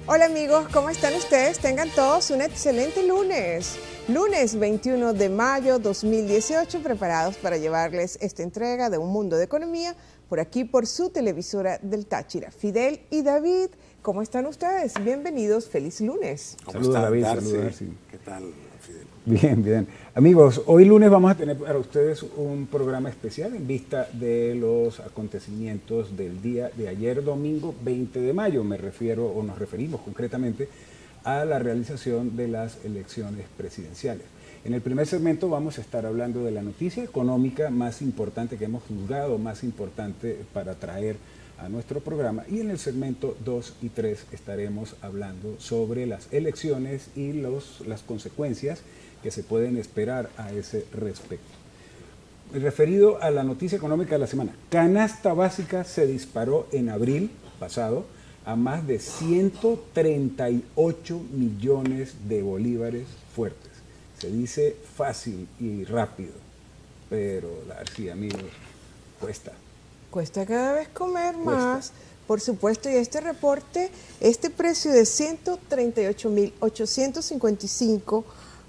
Hola amigos, ¿cómo están ustedes? Tengan todos un excelente lunes. Lunes 21 de mayo 2018, preparados para llevarles esta entrega de Un Mundo de Economía por aquí por su televisora del Táchira. Fidel y David, ¿cómo están ustedes? Bienvenidos, feliz lunes. Saludos David, saludos. ¿Qué tal, Fidel? Bien, bien. Amigos, hoy lunes vamos a tener para ustedes un programa especial en vista de los acontecimientos del día de ayer, domingo 20 de mayo. Me refiero, o nos referimos concretamente, a la realización de las elecciones presidenciales. En el primer segmento vamos a estar hablando de la noticia económica más importante que hemos juzgado, más importante para traer a nuestro programa, y en el segmento 2 y 3 estaremos hablando sobre las elecciones y las consecuencias que se pueden esperar a ese respecto. Referido a la noticia económica de la semana, canasta básica se disparó en abril pasado a más de 138 millones de bolívares fuertes. Se dice fácil y rápido, pero sí, amigos, cuesta. Cuesta cada vez comer más, por supuesto, y este reporte, este precio de 138.855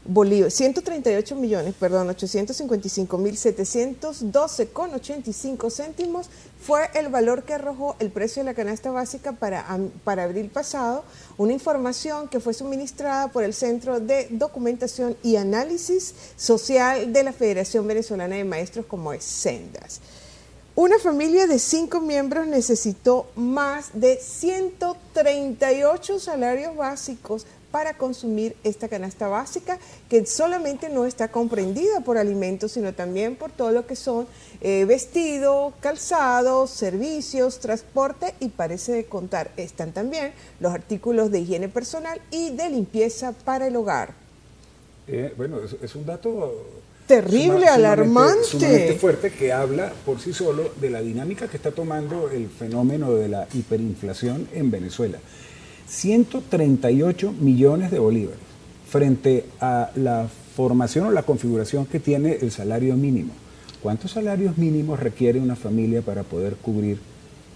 bolívares, 138 millones, perdón, 855.712,85 céntimos fue el valor que arrojó el precio de la canasta básica para abril pasado, una información que fue suministrada por el Centro de Documentación y Análisis Social de la Federación Venezolana de Maestros, como es SENDAS. Una familia de 5 miembros necesitó más de 138 salarios básicos para consumir esta canasta básica, que solamente no está comprendida por alimentos, sino también por todo lo que son vestido, calzado, servicios, transporte, y parece de contar, están también los artículos de higiene personal y de limpieza para el hogar. Bueno, es un dato terrible, alarmante. Sumamente fuerte, que habla por sí solo de la dinámica que está tomando el fenómeno de la hiperinflación en Venezuela. 138 millones de bolívares frente a la formación o la configuración que tiene el salario mínimo. ¿Cuántos salarios mínimos requiere una familia para poder cubrir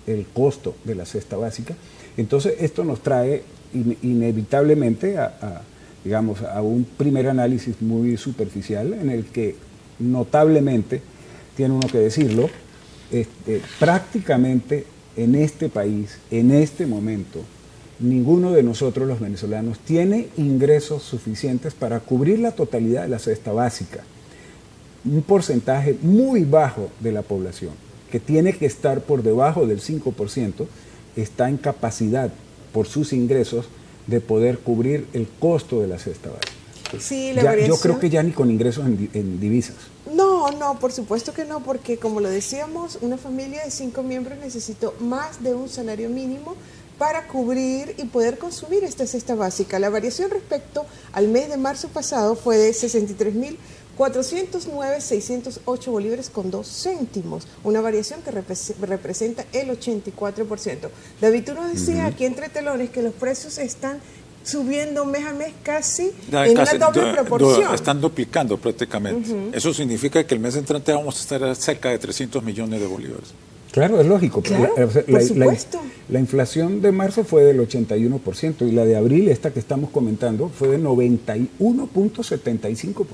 el costo de la cesta básica? Entonces esto nos trae inevitablemente a un primer análisis muy superficial, en el que notablemente, tiene uno que decirlo, prácticamente en este país, en este momento, ninguno de nosotros los venezolanos tiene ingresos suficientes para cubrir la totalidad de la cesta básica. Un porcentaje muy bajo de la población, que tiene que estar por debajo del 5%, está en capacidad, por sus ingresos, de poder cubrir el costo de la cesta básica. Sí, yo creo que ya ni con ingresos en divisas. No, por supuesto que no, porque como lo decíamos, una familia de 5 miembros necesitó más de un salario mínimo para cubrir y poder consumir esta cesta básica. La variación respecto al mes de marzo pasado fue de 63.409.608 bolívares con 2 céntimos, una variación que representa el 84%. David, tú nos decías aquí entre telones que los precios están subiendo mes a mes casi en una doble proporción. Están duplicando prácticamente. Eso significa que el mes entrante vamos a estar cerca de 300 millones de bolívares. Claro, es lógico. Claro, por supuesto. La inflación de marzo fue del 81% y la de abril, esta que estamos comentando, fue del 91.75%.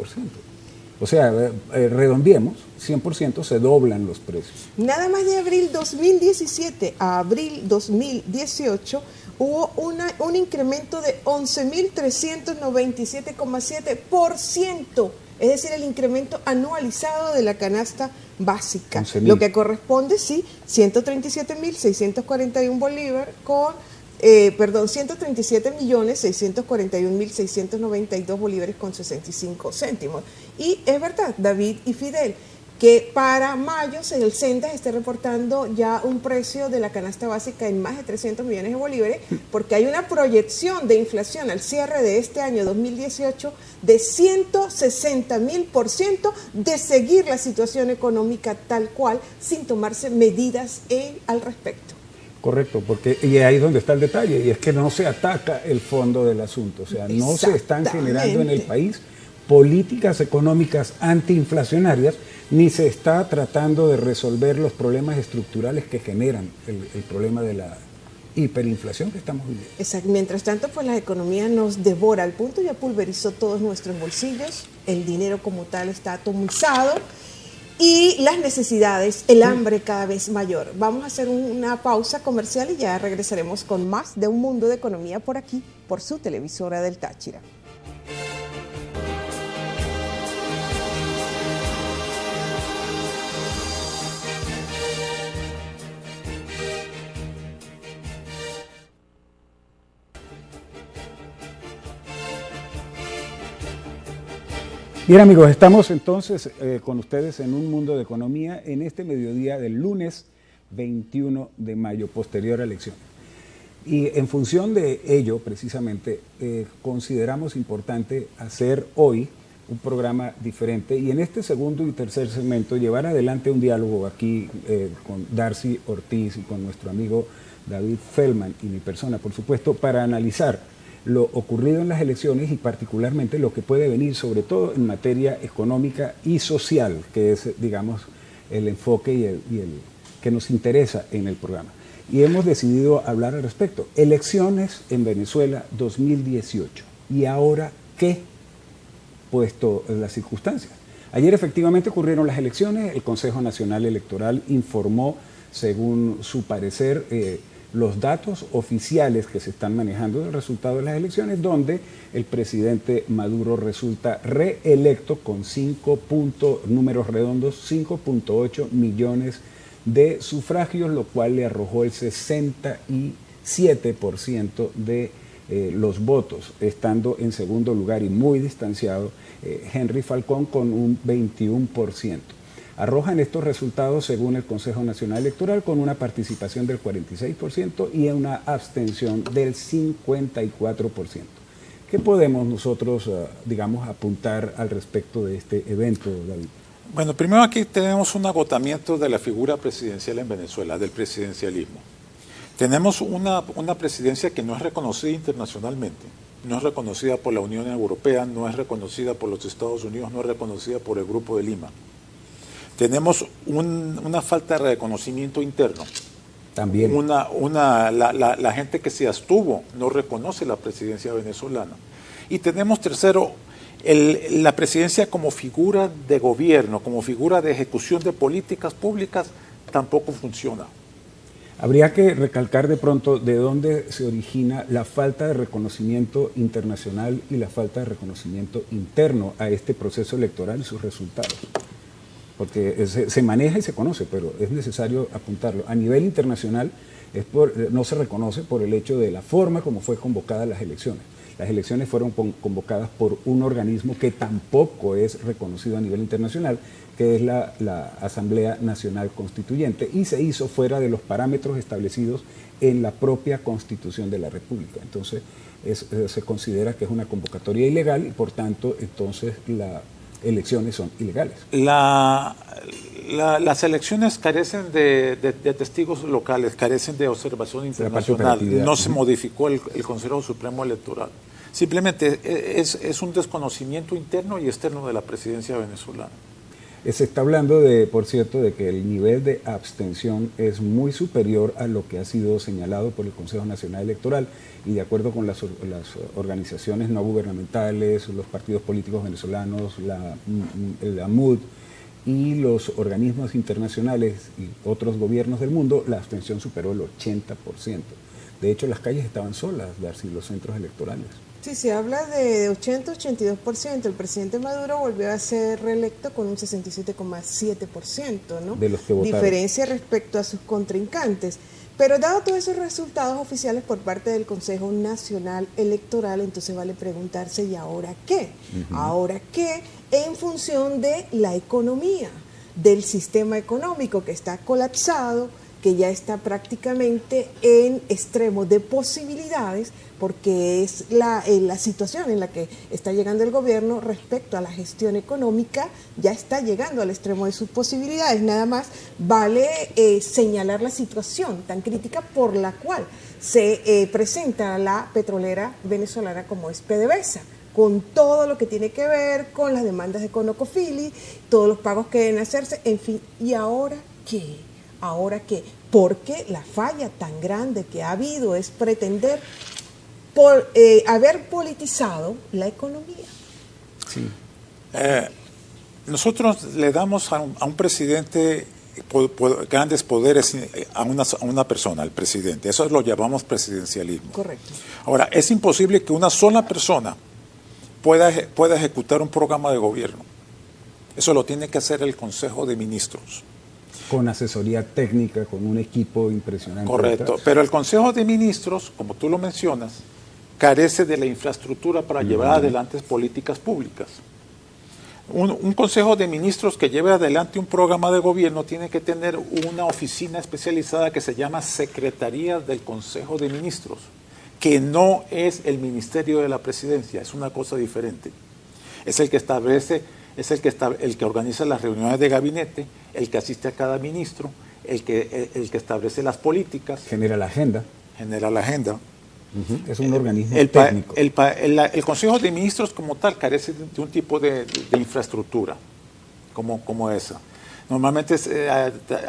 O sea, redondeemos, 100% se doblan los precios. Nada más de abril 2017 a abril 2018 hubo un incremento de 11.397,7%, es decir, el incremento anualizado de la canasta básica, lo que corresponde, 137.641 bolívares con 137.641.692 bolívares con 65 céntimos. Y es verdad, David y Fidel, que para mayo el SENDAS esté reportando ya un precio de la canasta básica en más de 300 millones de bolívares, porque hay una proyección de inflación al cierre de este año 2018 de 160.000% de seguir la situación económica tal cual, sin tomarse medidas al respecto. Correcto, porque y ahí es donde está el detalle, y es que no se ataca el fondo del asunto, o sea, no se están generando en el país políticas económicas antiinflacionarias, ni se está tratando de resolver los problemas estructurales que generan el problema de hiperinflación que estamos viviendo. Exacto. Mientras tanto, pues la economía nos devora al punto, ya pulverizó todos nuestros bolsillos, el dinero como tal está atomizado y las necesidades, el hambre cada vez mayor. Vamos a hacer una pausa comercial y ya regresaremos con más de Un Mundo de Economía por aquí, por su televisora del Táchira. Bien amigos, estamos entonces con ustedes en Un Mundo de Economía en este mediodía del lunes 21 de mayo, posterior a elecciones. Y en función de ello, precisamente, consideramos importante hacer hoy un programa diferente y en este segundo y tercer segmento llevar adelante un diálogo aquí con Darcy Ortiz y con nuestro amigo David Feldman y mi persona, por supuesto, para analizar lo ocurrido en las elecciones y particularmente lo que puede venir, sobre todo en materia económica y social, que es, digamos, el enfoque y el que nos interesa en el programa. Y hemos decidido hablar al respecto. Elecciones en Venezuela 2018. ¿Y ahora qué? Puesto en las circunstancias. Ayer efectivamente ocurrieron las elecciones, el Consejo Nacional Electoral informó, según su parecer, los datos oficiales que se están manejando del resultado de las elecciones, donde el presidente Maduro resulta reelecto con números redondos, 5.8 millones de sufragios, lo cual le arrojó el 67% de los votos, estando en segundo lugar y muy distanciado Henry Falcón con un 21%. Arrojan estos resultados, según el Consejo Nacional Electoral, con una participación del 46% y una abstención del 54%. ¿Qué podemos nosotros, digamos, apuntar al respecto de este evento, David? Bueno, primero aquí tenemos un agotamiento de la figura presidencial en Venezuela, del presidencialismo. Tenemos una presidencia que no es reconocida internacionalmente, no es reconocida por la Unión Europea, no es reconocida por los Estados Unidos, no es reconocida por el Grupo de Lima. Tenemos una falta de reconocimiento interno. También. La gente que se abstuvo no reconoce la presidencia venezolana. Y tenemos, tercero, la presidencia como figura de gobierno, como figura de ejecución de políticas públicas, tampoco funciona. Habría que recalcar de pronto de dónde se origina la falta de reconocimiento internacional y la falta de reconocimiento interno a este proceso electoral y sus resultados. Porque se maneja y se conoce, pero es necesario apuntarlo. A nivel internacional no se reconoce por el hecho de la forma como fue convocadas las elecciones. Las elecciones fueron convocadas por un organismo que tampoco es reconocido a nivel internacional, que es la Asamblea Nacional Constituyente, y se hizo fuera de los parámetros establecidos en la propia Constitución de la República. Entonces, se considera que es una convocatoria ilegal y, por tanto, entonces las elecciones son ilegales. Las elecciones carecen de testigos locales, carecen de observación internacional. No se modificó el Consejo Supremo Electoral. Simplemente es un desconocimiento interno y externo de la presidencia venezolana. Se está hablando, por cierto, de que el nivel de abstención es muy superior a lo que ha sido señalado por el Consejo Nacional Electoral y de acuerdo con las organizaciones no gubernamentales, los partidos políticos venezolanos, la MUD y los organismos internacionales y otros gobiernos del mundo, la abstención superó el 80%. De hecho, las calles estaban solas, Darcy, los centros electorales. Sí, se habla de 80-82%. El presidente Maduro volvió a ser reelecto con un 67,7%, ¿no? De los que votaron. Diferencia respecto a sus contrincantes. Pero dado todos esos resultados oficiales por parte del Consejo Nacional Electoral, entonces vale preguntarse, ¿y ahora qué? ¿Ahora qué? En función de la economía, del sistema económico que está colapsado, que ya está prácticamente en extremo de posibilidades, porque es la situación en la que está llegando el gobierno respecto a la gestión económica, ya está llegando al extremo de sus posibilidades. Nada más vale señalar la situación tan crítica por la cual se presenta la petrolera venezolana como es PDVSA, con todo lo que tiene que ver con las demandas de ConocoPhillips, todos los pagos que deben hacerse, en fin. ¿Y ahora qué? ahora qué, porque la falla tan grande que ha habido es pretender haber politizado la economía. Sí. Nosotros le damos a un presidente grandes poderes a una persona, al presidente. Eso lo llamamos presidencialismo. Correcto. Ahora, es imposible que una sola persona pueda ejecutar un programa de gobierno. Eso lo tiene que hacer el Consejo de Ministros. Con asesoría técnica, con un equipo impresionante. Correcto, pero el Consejo de Ministros, como tú lo mencionas, carece de la infraestructura para llevar adelante políticas públicas. Un Consejo de Ministros que lleve adelante un programa de gobierno tiene que tener una oficina especializada que se llama Secretaría del Consejo de Ministros, que no es el Ministerio de la Presidencia, es una cosa diferente. Es el que establece, el que organiza las reuniones de gabinete, el que asiste a cada ministro, el que establece las políticas. Genera la agenda. Es un organismo técnico. El Consejo de Ministros como tal carece de un tipo de infraestructura como esa. Normalmente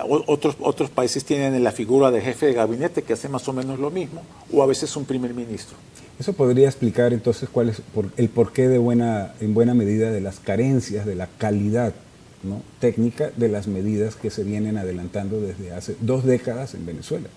otros países tienen la figura de jefe de gabinete que hace más o menos lo mismo, o a veces un primer ministro. Eso podría explicar entonces cuál es el porqué en buena medida de las carencias, de la calidad, ¿no?, técnica de las medidas que se vienen adelantando desde hace 2 décadas en Venezuela,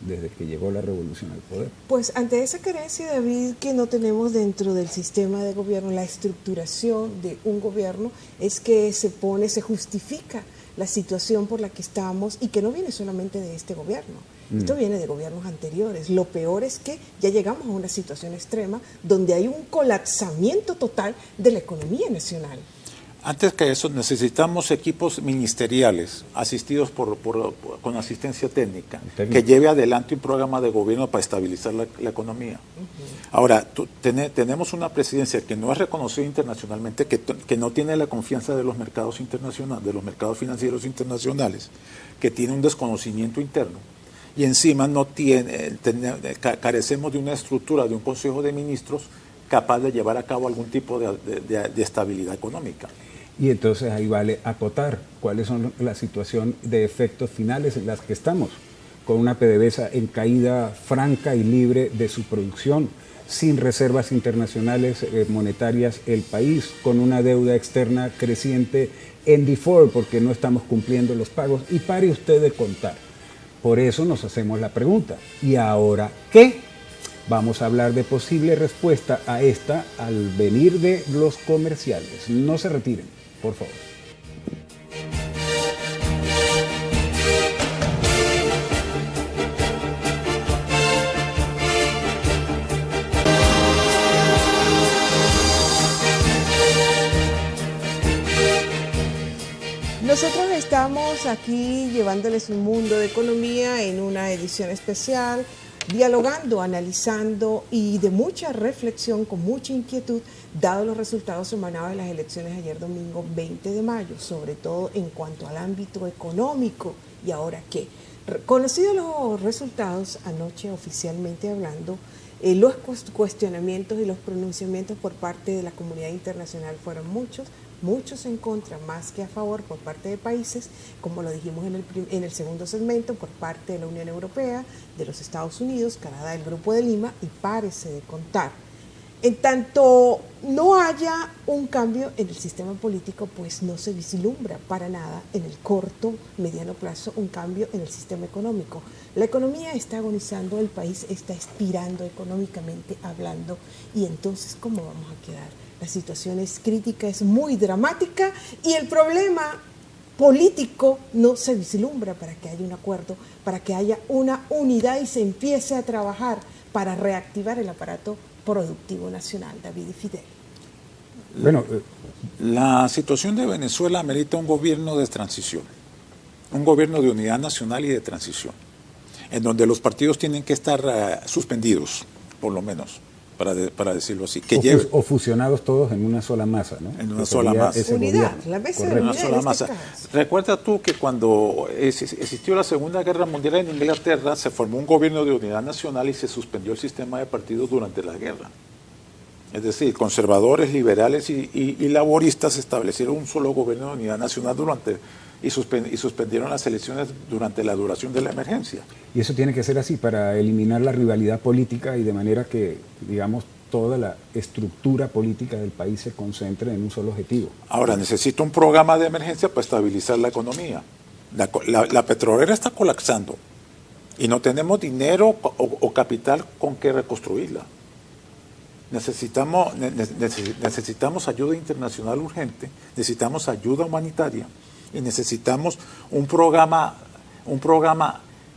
desde que llegó la revolución al poder. Pues ante esa carencia, David, que no tenemos dentro del sistema de gobierno, la estructuración de un gobierno, es que se justifica la situación por la que estamos, y que no viene solamente de este gobierno. Esto viene de gobiernos anteriores. Lo peor es que ya llegamos a una situación extrema donde hay un colapsamiento total de la economía nacional. Antes que eso, necesitamos equipos ministeriales asistidos con asistencia técnica, que lleve adelante un programa de gobierno para estabilizar la economía. Ahora, tenemos una presidencia que no es reconocida internacionalmente, que no tiene la confianza de los mercados internacionales, de los mercados financieros internacionales, que tiene un desconocimiento interno, y encima carecemos de una estructura, de un Consejo de Ministros capaz de llevar a cabo algún tipo de estabilidad económica. Y entonces ahí vale acotar cuáles son la situación de efectos finales en las que estamos, con una PDVSA en caída franca y libre de su producción, sin reservas internacionales monetarias el país, con una deuda externa creciente en default porque no estamos cumpliendo los pagos, y pare usted de contar. Por eso nos hacemos la pregunta, ¿y ahora qué? Vamos a hablar de posible respuesta a esta al venir de los comerciales. No se retiren, por favor. Nosotros estamos aquí llevándoles un mundo de economía en una edición especial, dialogando, analizando y de mucha reflexión, con mucha inquietud, dados los resultados emanados de las elecciones ayer domingo 20 de mayo, sobre todo en cuanto al ámbito económico. ¿Y ahora qué? Conocidos los resultados, anoche oficialmente hablando, los cuestionamientos y los pronunciamientos por parte de la comunidad internacional fueron muchos en contra, más que a favor por parte de países, como lo dijimos en el segundo segmento, por parte de la Unión Europea, de los Estados Unidos, Canadá, el Grupo de Lima, y párese de contar. En tanto no haya un cambio en el sistema político, pues no se vislumbra para nada en el corto, mediano plazo un cambio en el sistema económico. La economía está agonizando, el país está expirando económicamente hablando, y entonces ¿cómo vamos a quedar? La situación es crítica, es muy dramática, y el problema político no se vislumbra para que haya un acuerdo, para que haya una unidad y se empiece a trabajar para reactivar el aparato productivo nacional. David y Fidel. Bueno, la situación de Venezuela amerita un gobierno de transición, un gobierno de unidad nacional y de transición, en donde los partidos tienen que estar suspendidos, por lo menos, para decirlo así. O fusionados todos en una sola masa, ¿no? En una sola masa. Unidad, la mesa de una sola masa. Recuerda tú que cuando existió la Segunda Guerra Mundial en Inglaterra, se formó un gobierno de unidad nacional y se suspendió el sistema de partidos durante la guerra. Es decir, conservadores, liberales y laboristas establecieron un solo gobierno de unidad nacional durante y suspendieron las elecciones durante la duración de la emergencia. Y eso tiene que ser así para eliminar la rivalidad política y de manera que, digamos, toda la estructura política del país se concentre en un solo objetivo. Ahora, necesita un programa de emergencia para estabilizar la economía. La petrolera está colapsando y no tenemos dinero o capital con que reconstruirla. Necesitamos ayuda internacional urgente, necesitamos ayuda humanitaria y necesitamos un programa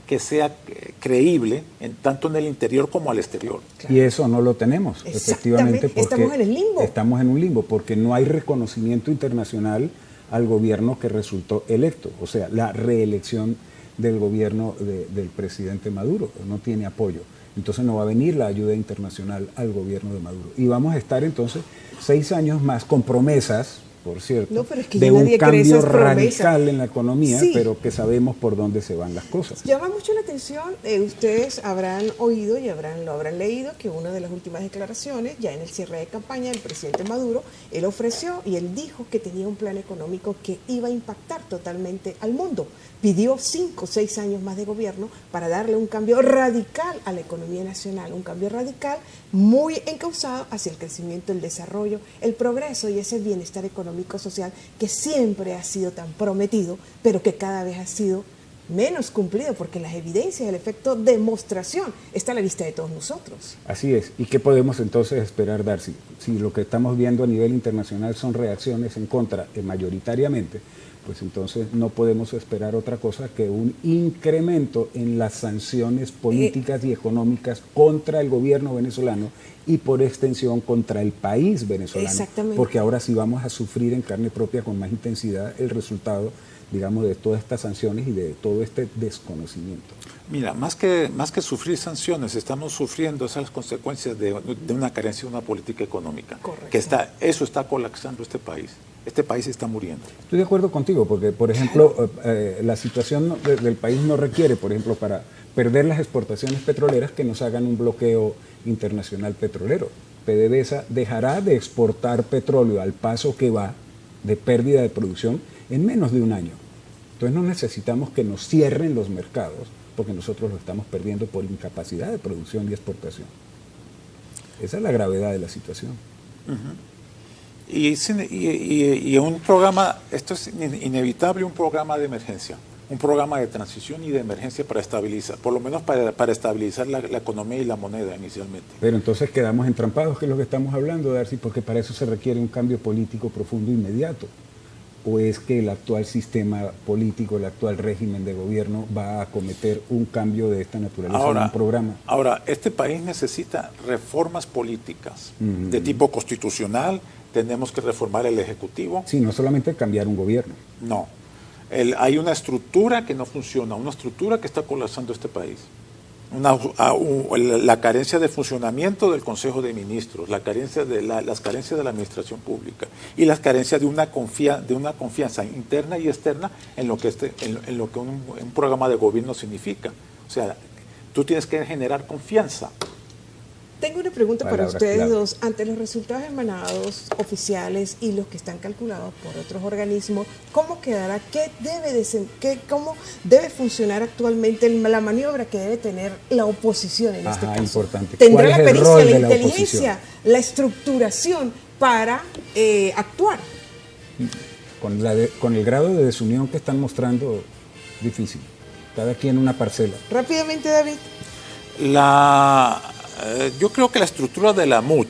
que sea creíble tanto en el interior como al exterior. Claro. Y eso no lo tenemos, efectivamente, porque estamos en el limbo. Estamos en un limbo porque no hay reconocimiento internacional al gobierno que resultó electo, o sea, la reelección del gobierno del presidente Maduro no tiene apoyo. Entonces no va a venir la ayuda internacional al gobierno de Maduro. Y vamos a estar entonces 6 años más con promesas, por cierto, no, pero es que de un cambio radical promesas en la economía, sí, pero que sabemos por dónde se van las cosas. Llama mucho la atención, ustedes habrán oído y lo habrán leído, que una de las últimas declaraciones, ya en el cierre de campaña del presidente Maduro, él ofreció y él dijo que tenía un plan económico que iba a impactar totalmente al mundo. Pidió 5 o 6 años más de gobierno para darle un cambio radical a la economía nacional, un cambio radical muy encauzado hacia el crecimiento, el desarrollo, el progreso y ese bienestar económico social que siempre ha sido tan prometido, pero que cada vez ha sido menos cumplido, porque las evidencias del efecto demostración está a la vista de todos nosotros. Así es. ¿Y qué podemos entonces esperar, Darcy? Si lo que estamos viendo a nivel internacional son reacciones en contra, mayoritariamente, pues entonces no podemos esperar otra cosa que un incremento en las sanciones políticas y económicas contra el gobierno venezolano y por extensión contra el país venezolano. Exactamente. Porque ahora sí vamos a sufrir en carne propia con más intensidad el resultado, digamos, de todas estas sanciones y de todo este desconocimiento. Mira, más que sufrir sanciones, estamos sufriendo esas consecuencias de una carencia de una política económica. Correcto. Eso está colapsando este país. Este país está muriendo. Estoy de acuerdo contigo, porque, por ejemplo, la situación del país no requiere, por ejemplo, para perder las exportaciones petroleras, que nos hagan un bloqueo internacional petrolero. PDVSA dejará de exportar petróleo al paso que va de pérdida de producción en menos de un año. Entonces no necesitamos que nos cierren los mercados, porque nosotros lo estamos perdiendo por incapacidad de producción y exportación. Esa es la gravedad de la situación. Y un programa, esto es inevitable, un programa de emergencia, un programa de transición y de emergencia para estabilizar, por lo menos para estabilizar la economía y la moneda inicialmente. Pero entonces quedamos entrampados, que es lo que estamos hablando, Darcy, porque para eso se requiere un cambio político profundo e inmediato. ¿O es que el actual sistema político, el actual régimen de gobierno va a acometer un cambio de esta naturaleza en un programa? Ahora, este país necesita reformas políticas de tipo constitucional. Tenemos que reformar el Ejecutivo. Sí, no solamente cambiar un gobierno. No. Hay una estructura que no funciona, una estructura que está colapsando este país. La carencia de funcionamiento del Consejo de Ministros, las carencias de la administración pública y las carencias de una confianza interna y externa en lo que un programa de gobierno significa. O sea, tú tienes que generar confianza. Tengo una pregunta para ustedes clave. dos. Ante los resultados emanados oficiales y los que están calculados por otros organismos, ¿cómo quedará? ¿Cómo debe funcionar actualmente la maniobra que debe tener la oposición en este caso? Importante. ¿Tendrá la ¿Cuál es el pericia, rol la de la inteligencia, oposición? la estructuración para actuar? Con el grado de desunión que están mostrando, difícil. Cada quien una parcela. Rápidamente, David. Yo creo que la estructura de la MUT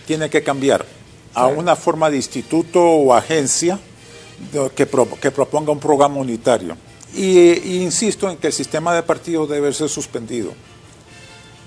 tiene que cambiar a una forma de instituto o agencia que proponga un programa unitario. Y insisto en que el sistema de partidos debe ser suspendido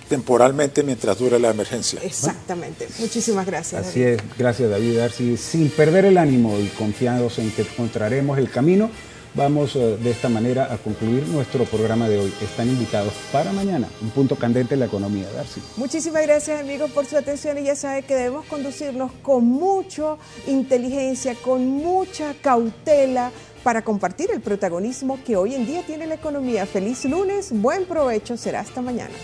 temporalmente mientras dure la emergencia. Exactamente. Muchísimas gracias. Así es. Gracias, David Darcy. Sin perder el ánimo y confiados en que encontraremos el camino, vamos de esta manera a concluir nuestro programa de hoy. Están invitados para mañana, un punto candente en la economía. Darcy. Muchísimas gracias, amigos, por su atención, y ya saben que debemos conducirnos con mucha inteligencia, con mucha cautela para compartir el protagonismo que hoy en día tiene la economía. Feliz lunes, buen provecho, será hasta mañana.